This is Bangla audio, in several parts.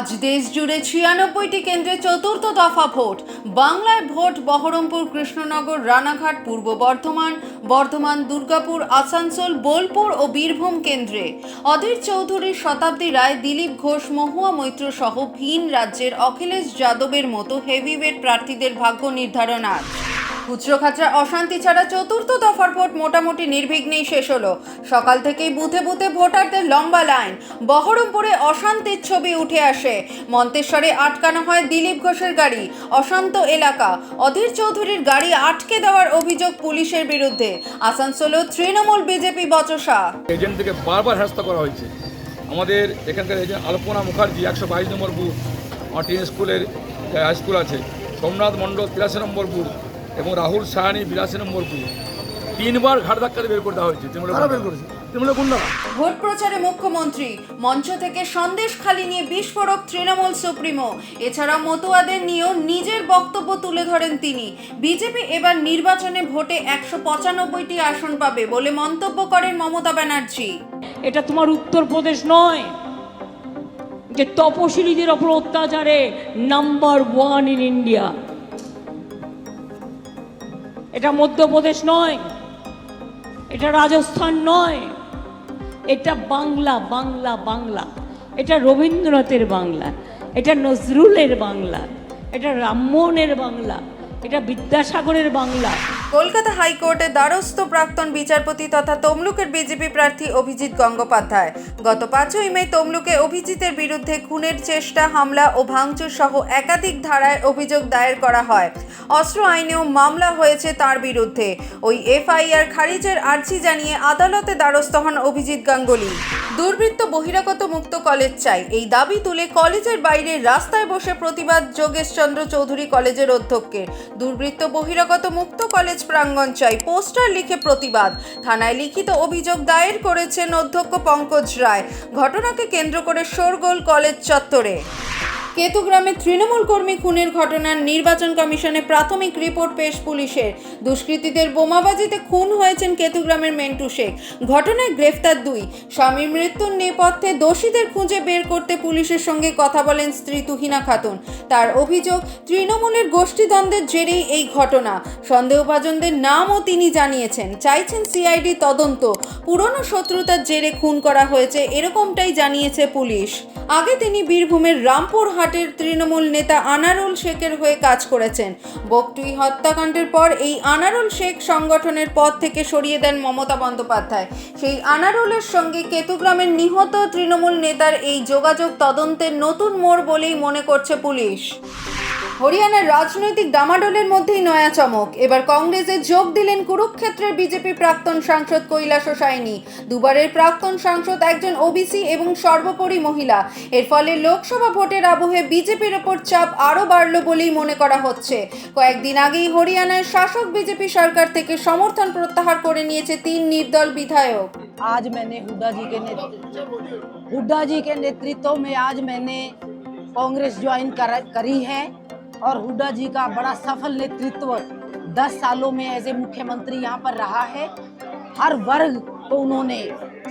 আজ দেশ জুড়ে ৯৬টি কেন্দ্রে চতুর্থ দফা ভোট। বাংলায় ভোট বহরমপুর, কৃষ্ণনগর, রানাঘাট, পূর্ব বর্ধমান, বর্ধমান, দুর্গাপুর, আসানসোল, বোলপুর ও বীরভূম কেন্দ্রে। অধীর চৌধুরী, শতাব্দী রায়, দিলীপ ঘোষ, মহুয়া মৈত্র সহ ভিন রাজ্যের অখিলেশ যাদবের মতো হেভিওয়েট প্রার্থীদের ভাগ্য নির্ধারণ আজ। খুচরো-খাচরা অশান্তি ছাড়া চতুর্থ দফার ভোট মোটামুটি নির্বিঘ্নেই শেষ হলো। সকাল থেকেই বুথে বুথে ভোটারদের লম্বা লাইন। বহরমপুরে অশান্তির ছবি উঠে আসে। মন্তেশ্বরে আটকানো হয় দিলীপ ঘোষের গাড়ি। অশান্ত এলাকা। অধীর চৌধুরীর গাড়ি আটকে দেওয়ার অভিযোগ পুলিশের বিরুদ্ধে। আসানসোলেও তৃণমূল বিজেপি বচসা। এজেন্টকে বারবার হেনস্থা করা হয়েছে। আমাদের এখানকার এজেন্ট আলপনা মুখার্জি 122 নম্বর বুথ, আমার টিন স্কুলের হাই স্কুল আছে, সোমনাথ মণ্ডল 83 নম্বর বুথ এবং রাহুল সাহানি 82 নম্বর বুথ, 3বার ঘাট ধাক্কাতে বের করে দেওয়া হয়েছে। ভোট প্রচারে মুখ্যমন্ত্রী মঞ্চ থেকে সন্দেশখালি নিয়ে বিস্ফোরক তৃণমূল সুপ্রিমো। এছাড়াও মতুয়াদের নিয়েও নিজের বক্তব্য তুলে ধরেন তিনি। বিজেপি এবার নির্বাচনে ভোটে 195টি আসন পাবে বলে মন্তব্য করেন মমতা ব্যানার্জি। এটা তোমার উত্তরপ্রদেশ নয় যে তপশিলীদের ওপর অত্যাচারে নাম্বার 1 ইন ইন্ডিয়া। এটা মধ্যপ্রদেশ নয়, এটা রাজস্থান নয়, এটা বাংলা বাংলা বাংলা। এটা রবীন্দ্রনাথের বাংলা, এটা নজরুলের বাংলা, এটা রামমোহনের বাংলা, এটা বিদ্যাসাগরের বাংলা। কলকাতা হাইকোর্টের দ্বারস্থ প্রাক্তন বিচারপতি তথা তমলুকের বিজেপি প্রার্থী অভিজিৎ গঙ্গোপাধ্যায়। গত 5ই মে তমলুকে অভিজিতের বিরুদ্ধে খুনের চেষ্টা, হামলা ও ভাঙচুর সহ একাধিক ধারায় অভিযোগ দায়ের করা হয়। অস্ত্র আইনেও মামলা হয়েছে তার বিরুদ্ধে। ওই এফআইআর খারিজের আর্জি জানিয়ে আদালতে দ্বারস্থ হন অভিজিৎ গাঙ্গুলি। দুর্বৃত্ত বহিরাগত মুক্ত কলেজ চাই, এই দাবি তুলে কলেজের বাইরে রাস্তায় বসে প্রতিবাদ যোগেশচন্দ্র চৌধুরী কলেজের অধ্যক্ষের। দুর্বৃত্ত বহিরাগত মুক্ত কলেজ প্রাঙ্গণ চাই পোস্টার লিখে প্রতিবাদ। থানায় লিখিত অভিযোগ দায়ের করেছেন অধ্যক্ষ পঙ্কজ রায়। ঘটনাকে কেন্দ্র করে শোরগোল কলেজ চত্বরে। কেতুগ্রামে তৃণমূল কর্মী খুনের ঘটনার নির্বাচন কমিশনে প্রাথমিক রিপোর্ট পেশ পুলিশের। দুষ্কৃতীদের বোমাবাজিতে খুন হয়েছেন কেতুগ্রামের মেন্টু শেখ। ঘটনায় গ্রেফতার 2। স্বামীর মৃত্যুর নেপথ্যে দোষীদের খুঁজে বের করতে পুলিশের সঙ্গে কথা বলেন স্ত্রী তুহিনা খাতুন। তার অভিযোগ, তৃণমূলের গোষ্ঠীদ্বন্দ্বের জেরেই এই ঘটনা। সন্দেহভাজনদের নামও তিনি জানিয়েছেন। চাইছেন সিআইডি তদন্ত। পুরনো শত্রুতার জেরে খুন করা হয়েছে এরকমটাই জানিয়েছে পুলিশ। আগে তিনি বীরভূমের রামপুর হাটের তৃণমূল নেতা আনারুল শেখের হয়ে কাজ করেছেন। বকটুই হত্যাকাণ্ডের পর এই আনারুল শেখ সংগঠনের পদ থেকে সরিয়ে দেন মমতা বন্দ্যোপাধ্যায়। সেই আনারুলের সঙ্গে কেতুগ্রামের নিহত তৃণমূল নেতার এই যোগাযোগ তদন্তের নতুন মোড় বলেই মনে করছে পুলিশ। হরিয়ানার রাজনৈতিক ডামাডোলের মধ্যেই নয়া চমক। এবার কংগ্রেসে যোগ দিলেন কুরুক্ষেত্রের বিজেপি প্রাক্তন সাংসদ কৈলাস সাইনি। দুবারের প্রাক্তন সাংসদ একজন ওবিসি এবং সর্বোপরি মহিলা। এর ফলে লোকসভা ভোটের আবহে বিজেপির ওপর চাপ আরও বাড়ল বলেই মনে করা হচ্ছে। কয়েকদিন আগেই হরিয়ানায় শাসক বিজেপি সরকার থেকে সমর্থন প্রত্যাহার করে নিয়েছে 3 নির্দল বিধায়ক। आज मैंने हुड्डा जी के नेतृत्व में आज मैंने कांग्रेस ज्वाइन करी है और हुड्डा जी का बड़ा सफल नेतृत्व 10 सालों में एज ए मुख्यमंत्री यहाँ पर रहा है। हर वर्ग को उन्होंने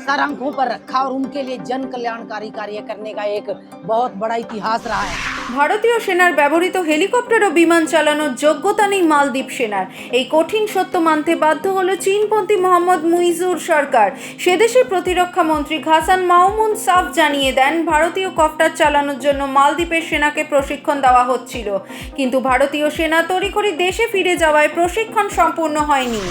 सर आंखों पर रखा और उनके लिए जन कल्याणकारी कार्य करने का एक बहुत बड़ा इतिहास रहा है। ভারতীয় সেনার ব্যবহৃত হেলিকপ্টার ও বিমান চালানোর যোগ্যতা নেই মালদ্বীপ সেনার। এই কঠিন সত্য মানতে বাধ্য হলো চীনপন্থী মোহাম্মদ মুইজুর সরকার। সেদেশের প্রতিরক্ষা মন্ত্রী ঘাসান মাহমুদ সাফ জানিয়ে দেন, ভারতীয় কপ্টার চালানোর জন্য মালদ্বীপের সেনাকে প্রশিক্ষণ দেওয়া হচ্ছিল, কিন্তু ভারতীয় সেনা তড়িঘড়ি দেশে ফিরে যাওয়ায় প্রশিক্ষণ সম্পূর্ণ হয়নি।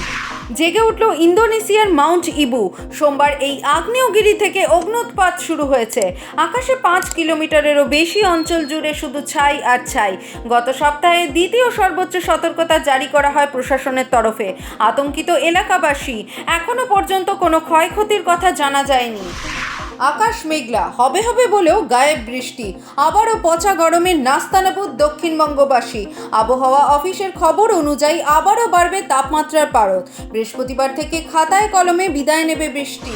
জেগে উঠল ইন্দোনেশিয়ার মাউন্ট ইবু। সোমবার এই আগ্নেয়গিরি থেকে অগ্ন্যুৎপাত শুরু হয়েছে। আকাশে 5 কিলোমিটারেরও বেশি অঞ্চল জুড়ে শুধু ছাই আর ছাই। গত সপ্তাহে দ্বিতীয় সর্বোচ্চ সতর্কতা জারি করা হয় প্রশাসনের তরফে। আতঙ্কিত এলাকাবাসী। এখনো পর্যন্ত কোনো ক্ষয়ক্ষতির কথা জানা যায়নি। আকাশ মেঘলা, হবে হবে বলেও গায়েব বৃষ্টি। আবারও পচা গরমে নাস্তানাবুদ দক্ষিণবঙ্গবাসী। আবহাওয়া অফিসের খবর অনুযায়ী আবারও বাড়বে তাপমাত্রার পারদ। বৃহস্পতিবার থেকে খাতায় কলমে বিদায় নেবে বৃষ্টি।